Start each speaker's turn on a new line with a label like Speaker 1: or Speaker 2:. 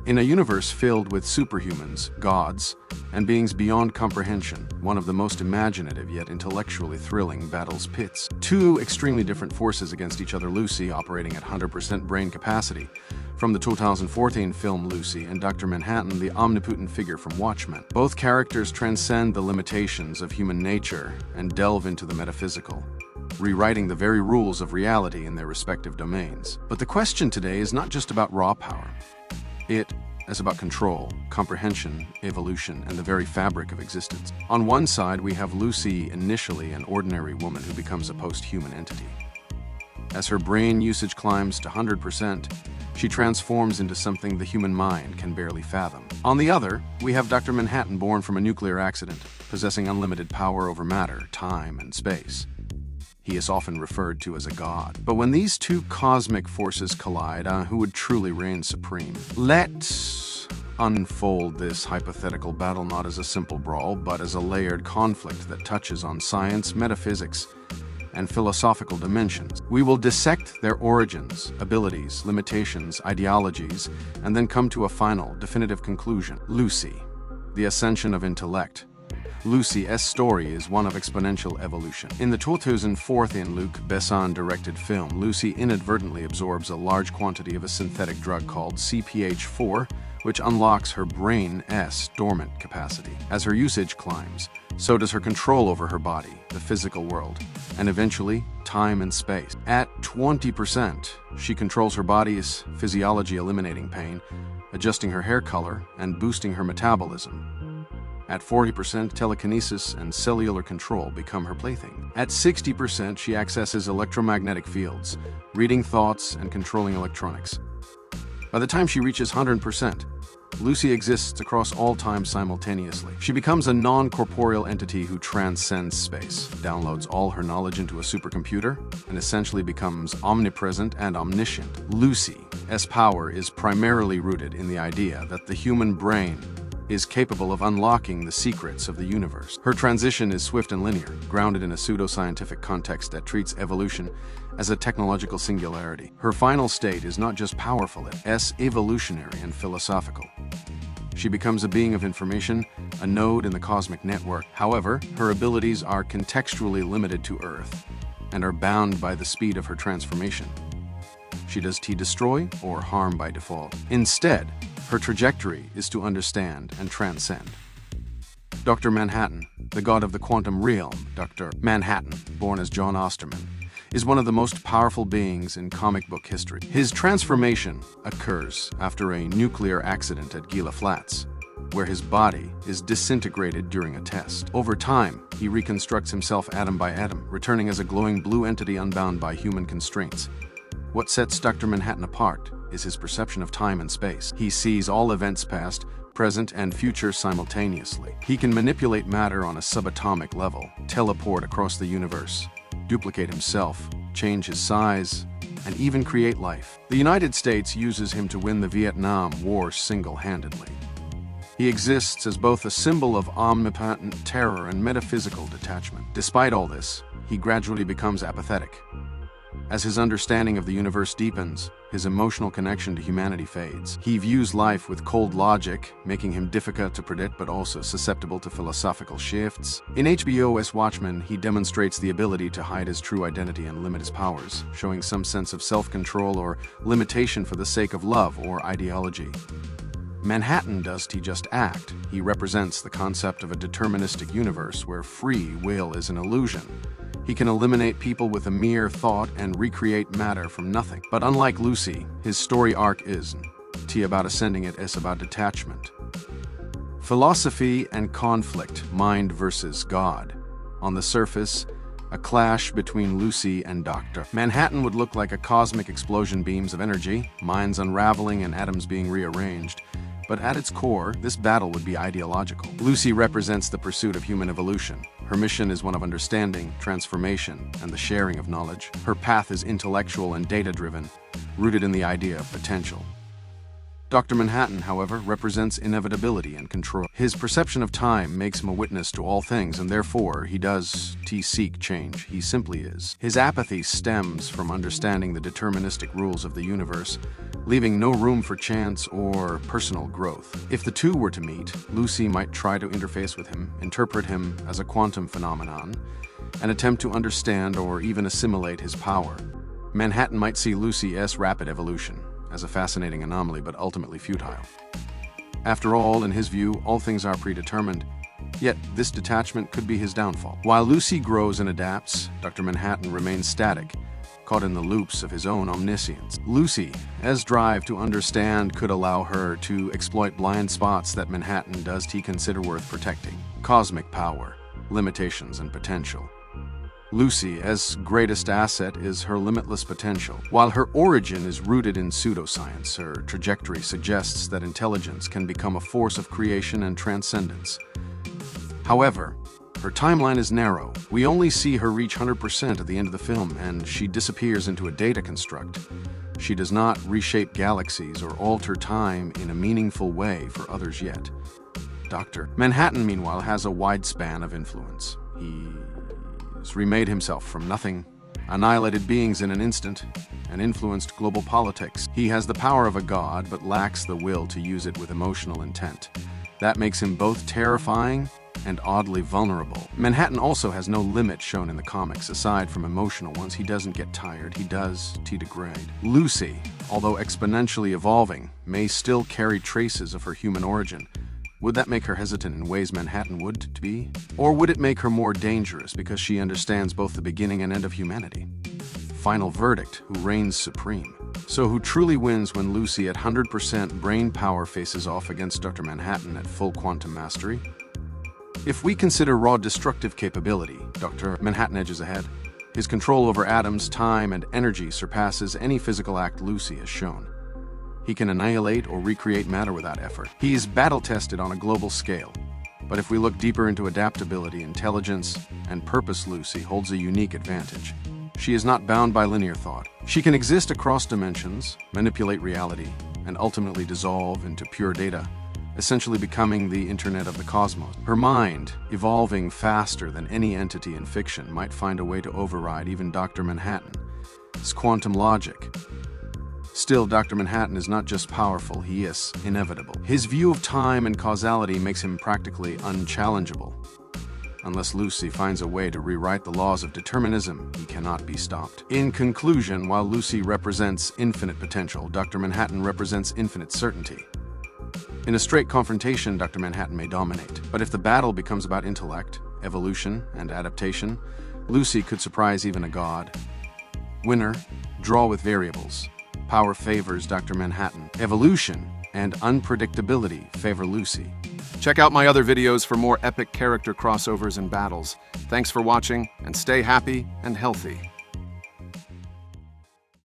Speaker 1: In a universe filled with superhumans, gods, and beings beyond comprehension, one of the most imaginative yet intellectually thrilling battles pits two extremely different forces against each other: Lucy, operating at 100% brain capacity, from the 2014 film Lucy, and Dr. Manhattan, the omnipotent figure from Watchmen. Both characters transcend the limitations of human nature and delve into the metaphysical, rewriting the very rules of reality in their respective domains. But the question today is not just about raw power. It is about control, comprehension, evolution, and the very fabric of existence. On one side, we have Lucy, initially an ordinary woman who becomes a post-human entity. As her brain usage climbs to 100%, she transforms into something the human mind can barely fathom. On the other, we have Dr. Manhattan, born from a nuclear accident, possessing unlimited power over matter, time, and space. He is often referred to as a god. But when these two cosmic forces collide, who would truly reign supreme? Let's unfold this hypothetical battle not as a simple brawl, but as a layered conflict that touches on science, metaphysics, and philosophical dimensions. We will dissect their origins, abilities, limitations, ideologies, and then come to a final, definitive conclusion. Lucy, the ascension of intellect. Lucy's story is one of exponential evolution. In the 2004 Luc Besson-directed film, Lucy inadvertently absorbs a large quantity of a synthetic drug called CPH4, which unlocks her brain's dormant capacity. As her usage climbs, so does her control over her body, the physical world, and eventually, time and space. At 20%, she controls her body's physiology, eliminating pain, adjusting her hair color, and boosting her metabolism. At 40%, telekinesis and cellular control become her plaything. At 60%, she accesses electromagnetic fields, reading thoughts and controlling electronics. By the time she reaches 100%, Lucy exists across all time simultaneously. She becomes a non-corporeal entity who transcends space, downloads all her knowledge into a supercomputer, and essentially becomes omnipresent and omniscient. Lucy's power is primarily rooted in the idea that the human brain is capable of unlocking the secrets of the universe. Her transition is swift and linear, grounded in a pseudo-scientific context that treats evolution as a technological singularity. Her final state is not just powerful, it's evolutionary and philosophical. She becomes a being of information, a node in the cosmic network. However, her abilities are contextually limited to Earth and are bound by the speed of her transformation. She does destroy or harm by default. Instead, her trajectory is to understand and transcend. Dr. Manhattan, the god of the quantum realm, Dr. Manhattan, born as John Osterman, is one of the most powerful beings in comic book history. His transformation occurs after a nuclear accident at Gila Flats, where his body is disintegrated during a test. Over time, he reconstructs himself atom by atom, returning as a glowing blue entity unbound by human constraints. What sets Dr. Manhattan apart is his perception of time and space. He sees all events past, present, and future simultaneously. He can manipulate matter on a subatomic level, teleport across the universe, duplicate himself, change his size, and even create life. The United States uses him to win the Vietnam War single-handedly. He exists as both a symbol of omnipotent terror and metaphysical detachment. Despite all this, he gradually becomes apathetic. As his understanding of the universe deepens, his emotional connection to humanity fades. He views life with cold logic, making him difficult to predict but also susceptible to philosophical shifts. In HBO's Watchmen, he demonstrates the ability to hide his true identity and limit his powers, showing some sense of self-control or limitation for the sake of love or ideology. Manhattan does just act. He represents the concept of a deterministic universe where free will is an illusion. He can eliminate people with a mere thought and recreate matter from nothing. But unlike Lucy, his story arc isn't about ascending, it's about detachment. Philosophy and conflict, mind versus God. On the surface, a clash between Lucy and Dr. Manhattan would look like a cosmic explosion, beams of energy, minds unraveling and atoms being rearranged. But at its core, this battle would be ideological. Lucy represents the pursuit of human evolution. Her mission is one of understanding, transformation, and the sharing of knowledge. Her path is intellectual and data-driven, rooted in the idea of potential. Dr. Manhattan, however, represents inevitability and control. His perception of time makes him a witness to all things, and therefore he does seek change. He simply is. His apathy stems from understanding the deterministic rules of the universe, leaving no room for chance or personal growth. If the two were to meet, Lucy might try to interface with him, interpret him as a quantum phenomenon, and attempt to understand or even assimilate his power. Manhattan might see Lucy's rapid evolution as a fascinating anomaly, but ultimately futile. After all, in his view, all things are predetermined, yet this detachment could be his downfall. While Lucy grows and adapts, Dr. Manhattan remains static, caught in the loops of his own omniscience. Lucy's drive to understand could allow her to exploit blind spots that Manhattan does consider worth protecting: cosmic power, limitations, and potential. Lucy's greatest asset is her limitless potential. While her origin is rooted in pseudoscience, her trajectory suggests that intelligence can become a force of creation and transcendence. However, her timeline is narrow. We only see her reach 100% at the end of the film, and she disappears into a data construct. She does not reshape galaxies or alter time in a meaningful way for others yet. Dr. Manhattan, meanwhile, has a wide span of influence. He's remade himself from nothing, annihilated beings in an instant, and influenced global politics. He has the power of a god, but lacks the will to use it with emotional intent. That makes him both terrifying and oddly vulnerable. Manhattan also has no limit shown in the comics, aside from emotional ones. He doesn't get tired, he does degrade. Lucy, although exponentially evolving, may still carry traces of her human origin. Would that make her hesitant in ways Manhattan would to be? Or would it make her more dangerous because she understands both the beginning and end of humanity? Final verdict: who reigns supreme? So who truly wins when Lucy at 100% brain power faces off against Dr. Manhattan at full quantum mastery? If we consider raw destructive capability, Dr. Manhattan edges ahead. His control over atoms, time, and energy surpasses any physical act Lucy has shown. He can annihilate or recreate matter without effort. He is battle-tested on a global scale. But if we look deeper into adaptability, intelligence, and purpose, Lucy holds a unique advantage. She is not bound by linear thought. She can exist across dimensions, manipulate reality, and ultimately dissolve into pure data, essentially becoming the Internet of the cosmos. Her mind, evolving faster than any entity in fiction, might find a way to override even Dr. Manhattan's quantum logic. Still, Dr. Manhattan is not just powerful, he is inevitable. His view of time and causality makes him practically unchallengeable. Unless Lucy finds a way to rewrite the laws of determinism, he cannot be stopped. In conclusion, while Lucy represents infinite potential, Dr. Manhattan represents infinite certainty. In a straight confrontation, Dr. Manhattan may dominate. But if the battle becomes about intellect, evolution, and adaptation, Lucy could surprise even a god. Winner, draw with variables. Power favors Dr. Manhattan. Evolution and unpredictability favor Lucy. Check out my other videos for more epic character crossovers and battles. Thanks for watching, and stay happy and healthy.